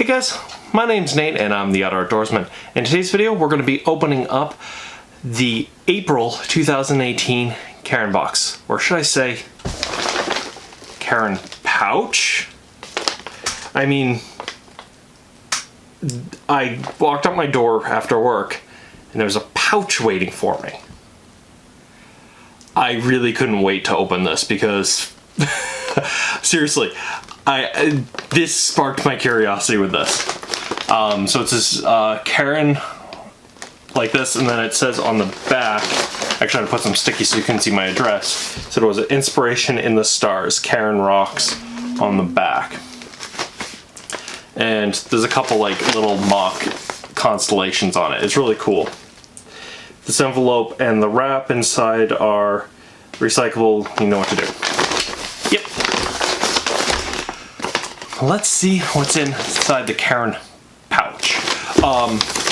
Hey guys, my name's Nate and I'm the Outdoorsman. In today's video we're going to be opening up the April 2018 Cairn Box. Or should I say Cairn Pouch? I mean, I walked out my door after work and there was a pouch waiting for me. I really couldn't wait to open this because seriously, this sparked my curiosity with this. So it's this Cairn like this, and then it says on the back, actually I put some sticky so you can see my address. So it was an inspiration in the stars, Cairn rocks on the back. And there's a couple like little mock constellations on it. It's really cool. This envelope and the wrap inside are recyclable. You know what to do. Yep. Let's see what's inside the Cairn pouch.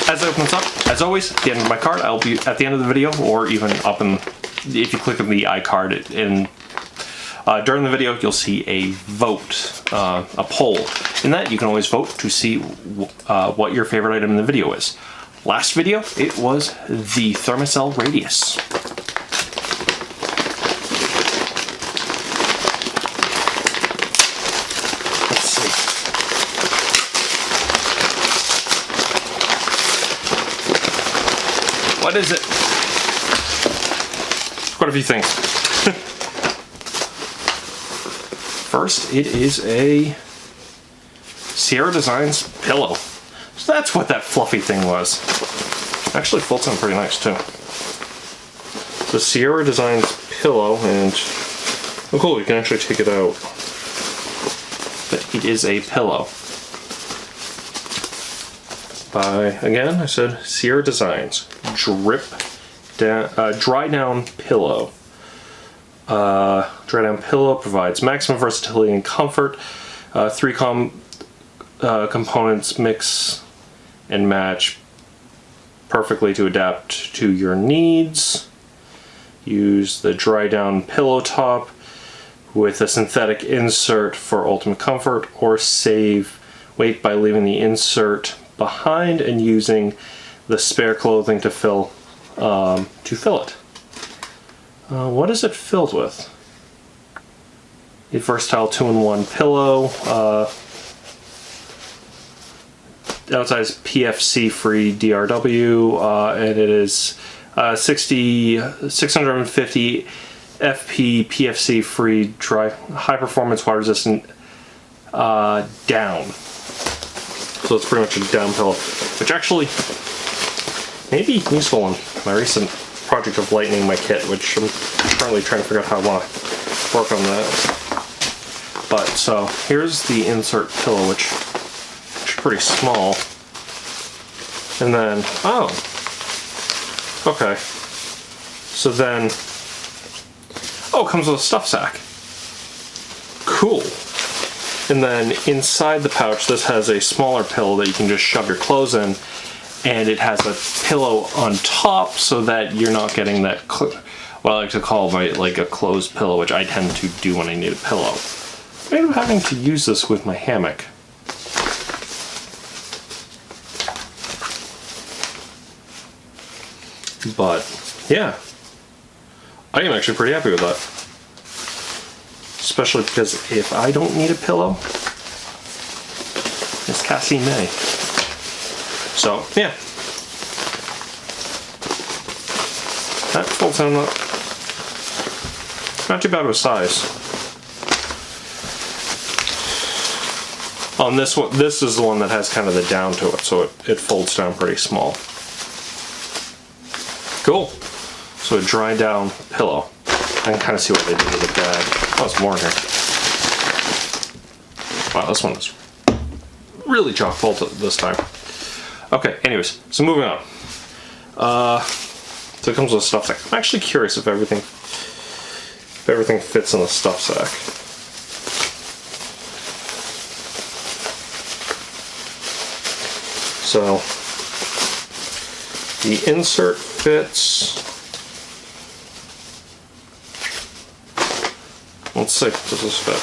As it opens up, as always, at the end of my card, I'll be at the end of the video, or even up in, if you click on the iCard, during the video, you'll see a vote, a poll. In that, you can always vote to see what your favorite item in the video is. Last video, it was the Thermacell Radius. Let's see. What is it? Quite a few things. First, it is a Sierra Designs pillow. So that's what that fluffy thing was. It actually folds on pretty nice too. The Sierra Designs pillow, and oh cool, you can actually take it out. But it is a pillow. By, again, I said Sierra Designs. Dry down pillow. Dry down pillow provides maximum versatility and comfort. Three components mix and match perfectly to adapt to your needs. Use the dry down pillow top with a synthetic insert for ultimate comfort, or save weight by leaving the insert behind and using the spare clothing to fill it. What is it filled with? A versatile 2-in-1 pillow. Outside is PFC free DRW, and it is 650 FP PFC free dry, high performance water resistant down. So it's pretty much a down pillow, which actually may be useful in my recent project of lightening my kit, which I'm currently trying to figure out how I want to work on that. But so here's the insert pillow, which is pretty small. And then, oh, okay. So then, oh, it comes with a stuff sack. Cool. And then inside the pouch, this has a smaller pillow that you can just shove your clothes in, and it has a pillow on top so that you're not getting that, what I like to call like a closed pillow, which I tend to do when I need a pillow. I end up having to use this with my hammock. But yeah, I am actually pretty happy with that. Especially because if I don't need a pillow, Miss Cassie may. So yeah, that folds down not too bad of a size. On this one, this is the one that has kind of the down to it, so it folds down pretty small. Cool. So a dry down pillow. I can kind of see what they did with the bag. Oh, there's more in here. Wow, this one is really chock full this time. Okay, anyways, so moving on. So it comes with a stuff sack. I'm actually curious if everything fits in the stuff sack. So the insert fits. Let's see, does this fit?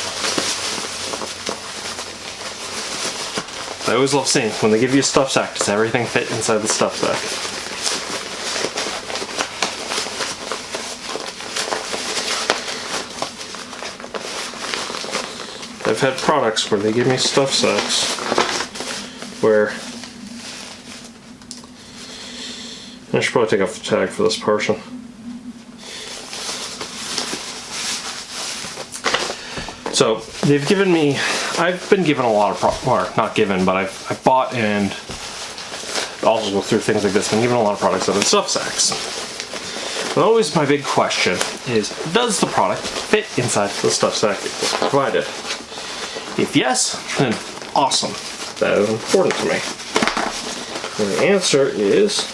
I always love seeing when they give you a stuff sack, does everything fit inside the stuff sack? I've had products where they give me stuff sacks where I should probably take off the tag for this portion. So they've given me, I've been given a lot of or not given, but I've bought and also go through things like this, been given a lot of products out of stuff sacks. But always my big question is, does the product fit inside the stuff sack it was provided? If yes, then awesome. That is important to me. And the answer is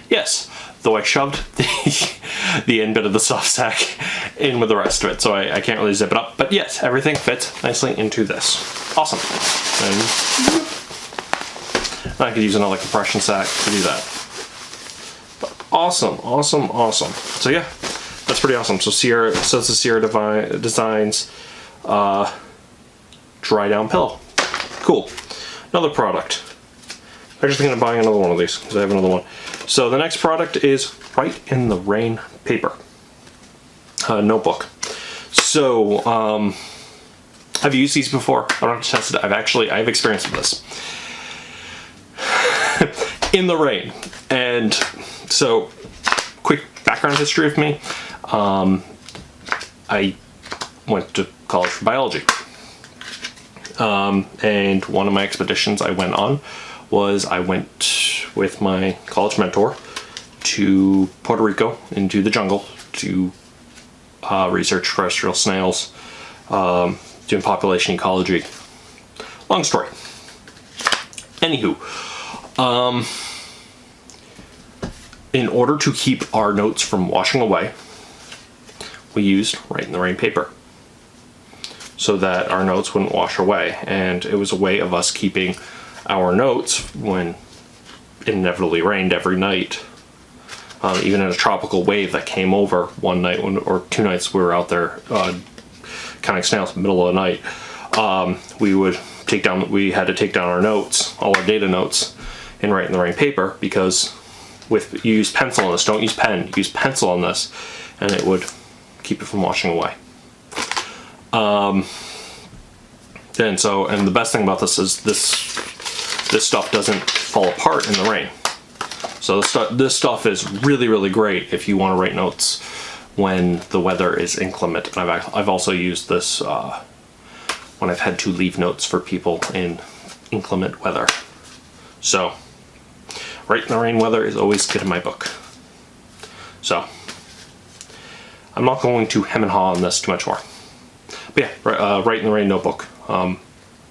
yes, though I shoved the end bit of the stuff sack in with the rest of it, so I can't really zip it up. But yes, everything fits nicely into this. Awesome. And I could use another compression sack to do that. But awesome, awesome, awesome. So yeah, that's pretty awesome. So Sierra, so it's the Sierra Designs dry down pillow. Cool. Another product. I'm just thinking of buying another one of these because I have another one. So the next product is Write in the Rain paper notebook. So I've used these before. I don't have to test it. I've experienced this in the rain. And so, quick background history of me. I went to college for biology, and one of my expeditions I went on was I went with my college mentor to Puerto Rico into the jungle to research terrestrial snails, doing population ecology. Long story. Anywho, in order to keep our notes from washing away, we used Write in the Rain paper so that our notes wouldn't wash away, and it was a way of us keeping our notes when it inevitably rained every night. Even in a tropical wave that came over one night or two nights we were out there counting snails in the middle of the night, we had to take down our notes, all our data notes, and Write in the Rain paper, because you use pencil on this, don't use pen, use pencil on this, and it would keep it from washing away. And the best thing about this is this stuff doesn't fall apart in the rain. So this stuff is really, really great if you want to write notes when the weather is inclement. And I've also used this when I've had to leave notes for people in inclement weather. So Write in the Rain weather is always good in my book. So I'm not going to hem and haw on this too much more. But yeah, Write in the Rain notebook.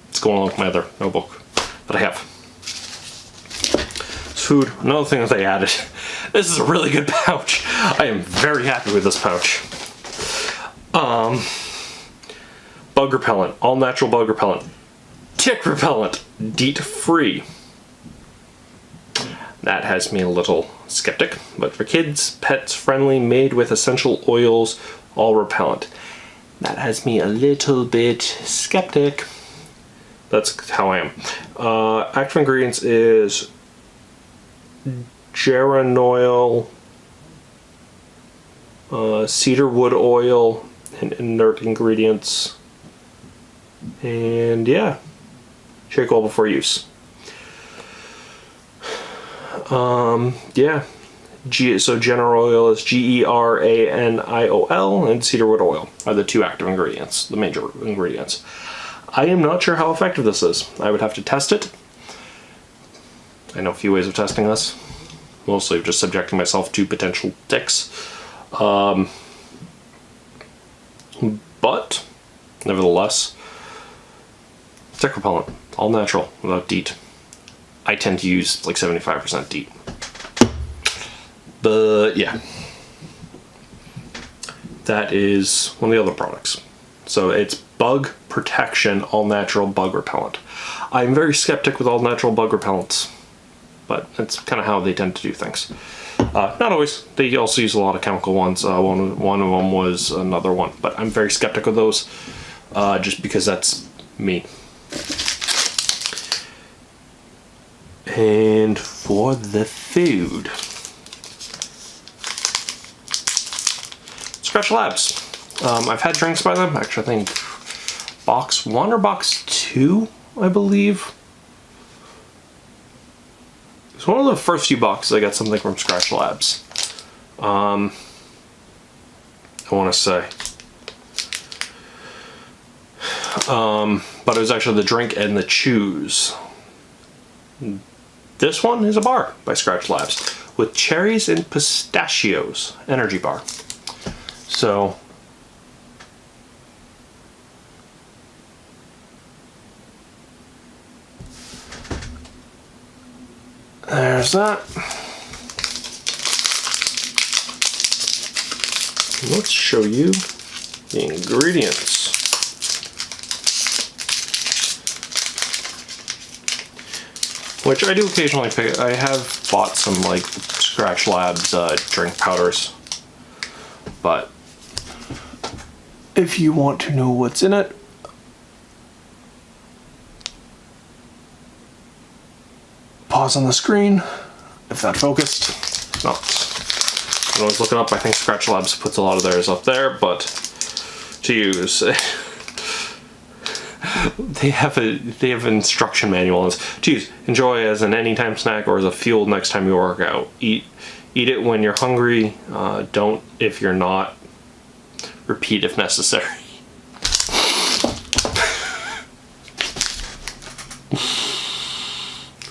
It's going along with my other notebook that I have. Food, another thing that they added. This is a really good pouch. I am very happy with this pouch. Bug repellent, all natural bug repellent. Tick repellent, DEET free. That has me a little skeptic, but for kids, pets friendly, made with essential oils, all repellent. That has me a little bit skeptic. That's how I am. Active ingredients is geraniol, cedar wood oil, and inert ingredients. And yeah, shake well before use. Yeah. So geraniol oil is GERANIOL, and cedarwood oil are the two active ingredients, the major ingredients. I am not sure how effective this is. I would have to test it. I know a few ways of testing this. Mostly just subjecting myself to potential ticks. But, nevertheless, tick repellent, all natural, without DEET. I tend to use like 75% DEET. But yeah, that is one of the other products. So it's bug protection, all natural bug repellent. I'm very skeptic with all natural bug repellents, but that's kind of how they tend to do things. Not always. They also use a lot of chemical ones. One of them was another one, but I'm very skeptical of those, just because that's me. And for the food, Scratch Labs. I've had drinks by them. Actually, I think box 1 or box 2, I believe. It's one of the first few boxes I got something from Scratch Labs. I want to say. But it was actually the drink and the chews. This one is a bar by Scratch Labs with cherries and pistachios energy bar. So there's that. Let's show you the ingredients. Which I do occasionally pick. I have bought some like Scratch Labs drink powders. But if you want to know what's in it, pause on the screen if that focused. If not, you can always look it up. I think Scratch Labs puts a lot of theirs up there, but to use. They have an instruction manual on this. To use, enjoy as an anytime snack or as a fuel next time you work out. Eat it when you're hungry. Don't if you're not. Repeat if necessary.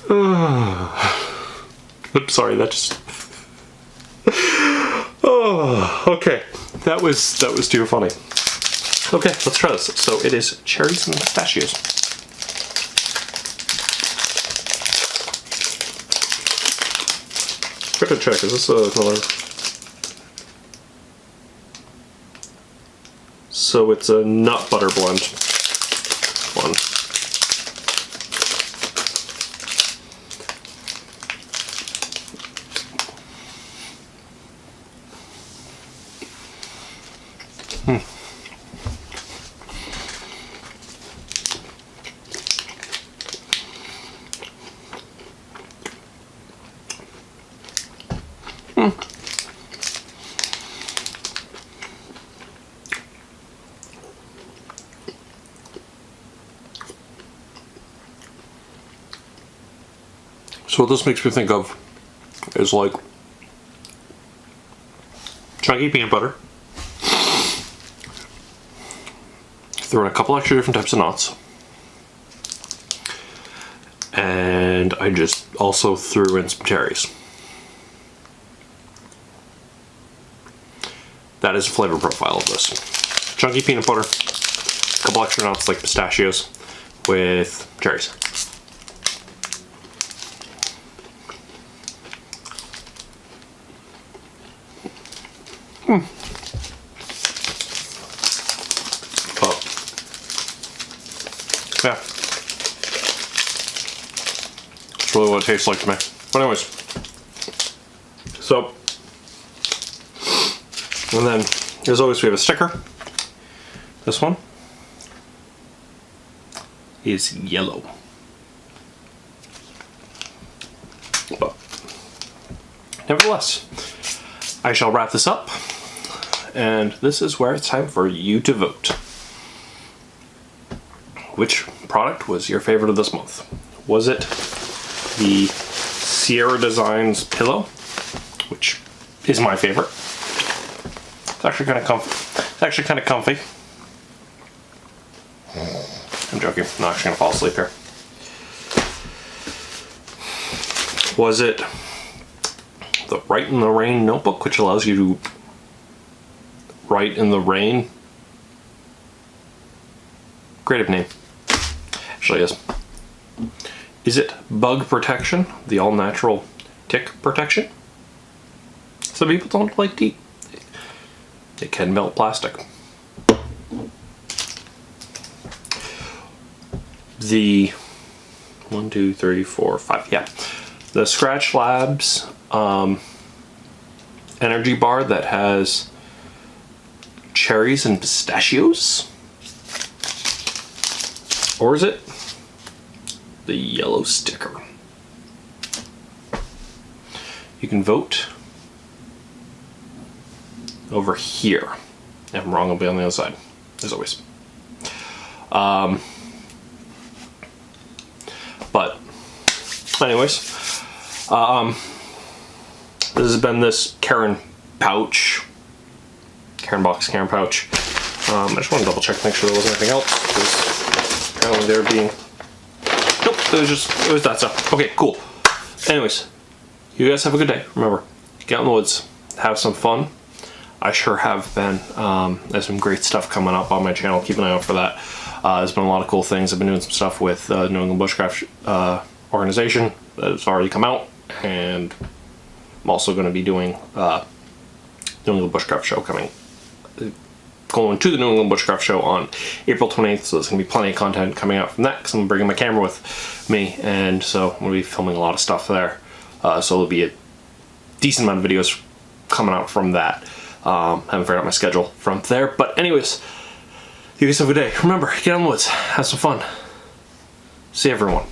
I'm sorry. That just. Oh, okay. That was too funny. Okay, let's try this. So it is cherries and pistachios. I'm gonna check. Is this another? So it's a nut butter blend one. So what this makes me think of is like chunky peanut butter. Throw in a couple extra different types of nuts. And I just also threw in some cherries. That is the flavor profile of this. Chunky peanut butter, a couple extra nuts like pistachios with cherries. Oh. Yeah. That's really what it tastes like to me. But anyways. So. And then, as always, we have a sticker. This one is yellow. But nevertheless, I shall wrap this up. And this is where it's time for you to vote. Which product was your favorite of this month? Was it the Sierra Designs pillow, which is my favorite? It's actually kind of comfy. I'm joking. I'm not actually gonna fall asleep here. Was it the Write in the Rain notebook, which allows you to write in the rain? Creative name. Actually is. Is it Bug Protection, the all-natural tick protection? Some people don't like teeth. It can melt plastic. The 1, 2, 3, 4, 5. Yeah, the Scratch Labs energy bar that has cherries and pistachios. Or is it the yellow sticker? You can vote over here. If I'm wrong, I'll be on the other side, as always. But anyways, this has been this Cairn pouch, Cairn Box, Cairn pouch. I just want to double check, make sure there wasn't anything else, because apparently there being, nope, it was that stuff. Okay, cool. Anyways, you guys have a good day. Remember, get out in the woods, have some fun. I sure have been. There's some great stuff coming up on my channel. Keep an eye out for that. There's been a lot of cool things. I've been doing some stuff with New England Bushcraft organization that has already come out, and I'm also going to be doing New England Bushcraft show going to the New England Bushcraft show on April 28th, so there's going to be plenty of content coming out from that, because I'm going to bring my camera with me, and so I'm going to be filming a lot of stuff there. So there'll be a decent amount of videos coming out from that. Haven't figured out my schedule from there, but anyways, you guys have a good day. Remember, get out in the woods, have some fun. See everyone.